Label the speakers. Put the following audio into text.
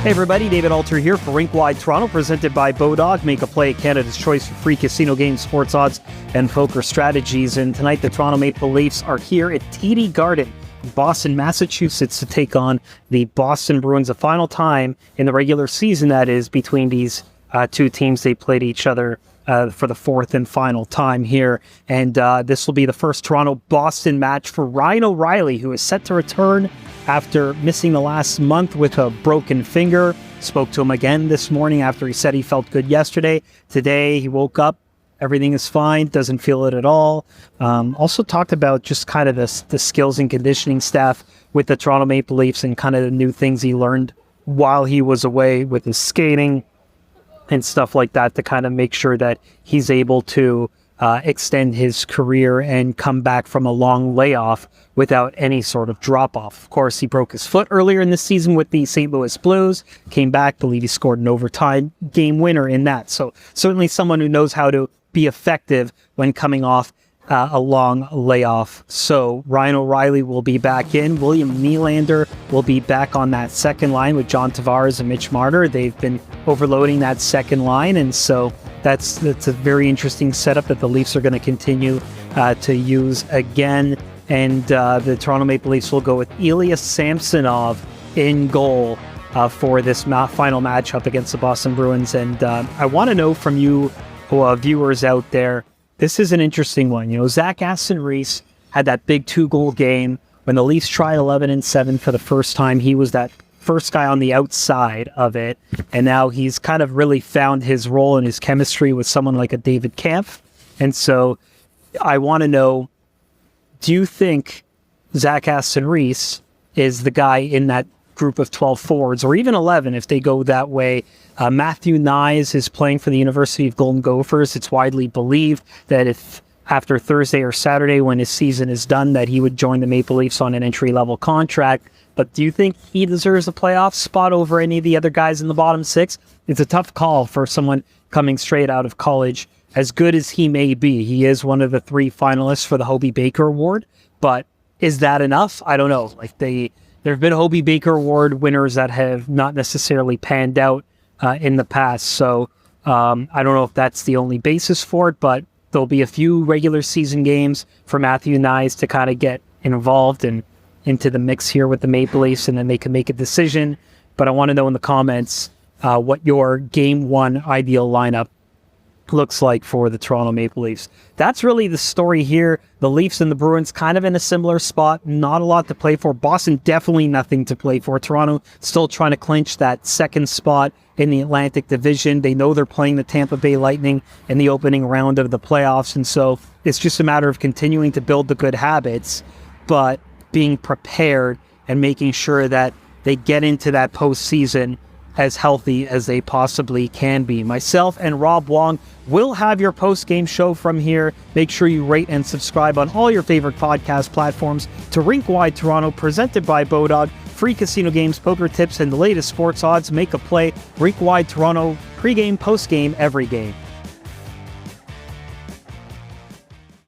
Speaker 1: Hey everybody, David Alter here for Rink Toronto, presented by Bodog. Make a play, Canada's choice for free casino games, sports odds, and poker strategies. And tonight, the Toronto Maple Leafs are here at TD Garden, Boston, Massachusetts, to take on the Boston Bruins. The final time in the regular season, that is, between these two teams. They played each other for the fourth and final time here. And this will be the first Toronto-Boston match for Ryan O'Reilly, who is set to return after missing the last month with a broken finger. Spoke to him again this morning after he said he felt good yesterday. Today, he woke up. Everything is fine. Doesn't feel it at all. Also talked about just kind of the skills and conditioning staff with the Toronto Maple Leafs and kind of the new things he learned while he was away with his skating and stuff like that to kind of make sure that he's able to extend his career and come back from a long layoff without any sort of drop-off. Of course, he broke his foot earlier in the season with the St. Louis Blues, came back, believe he scored an overtime game winner in that. So certainly someone who knows how to be effective when coming off a long layoff. So Ryan O'Reilly will be back in. William Nylander will be back on that second line with John Tavares and Mitch Marner. They've been overloading that second line, and so that's a very interesting setup that the Leafs are going to continue to use again. And the Toronto Maple Leafs will go with Ilya Samsonov in goal for this final matchup against the Boston Bruins. And I want to know from you, viewers out there, this is an interesting one. You know, Zach Aston-Reese had that big 2-goal game when the Leafs tried 11-7 for the first time. He was that first guy on the outside of it, and now he's kind of really found his role and his chemistry with someone like a David Kampf. And so I want to know, do you think Zach Aston-Reese is the guy in that group of 12 forwards, or even 11 if they go that way? Matthew Knies is playing for the University of Golden Gophers. It's widely believed that if after Thursday or Saturday, when his season is done, that he would join the Maple Leafs on an entry-level contract. But do you think he deserves a playoff spot over any of the other guys in the bottom six? It's a tough call for someone coming straight out of college. As good as he may be, he is one of the 3 finalists for the Hobey Baker Award. But is that enough? I don't know. Like there have been Hobey Baker Award winners that have not necessarily panned out in the past. So I don't know if that's the only basis for it, but there'll be a few regular season games for Matthew Knies to kind of get involved and into the mix here with the Maple Leafs, and then they can make a decision. But I want to know in the comments what your Game 1 ideal lineup looks like for the Toronto Maple Leafs. That's really the story here. The Leafs and the Bruins kind of in a similar spot. Not a lot to play for. Boston definitely nothing to play for. Toronto still trying to clinch that second spot in the Atlantic Division. They know they're playing the Tampa Bay Lightning in the opening round of the playoffs, and so it's just a matter of continuing to build the good habits, but being prepared and making sure that they get into that postseason as healthy as they possibly can be. Myself and Rob Wong will have your post-game show from here. Make sure you rate and subscribe on all your favorite podcast platforms to Rink Wide Toronto, presented by Bodog. Free casino games, poker tips, and the latest sports odds. Make a play. Rink Wide Toronto, pregame, postgame, every game.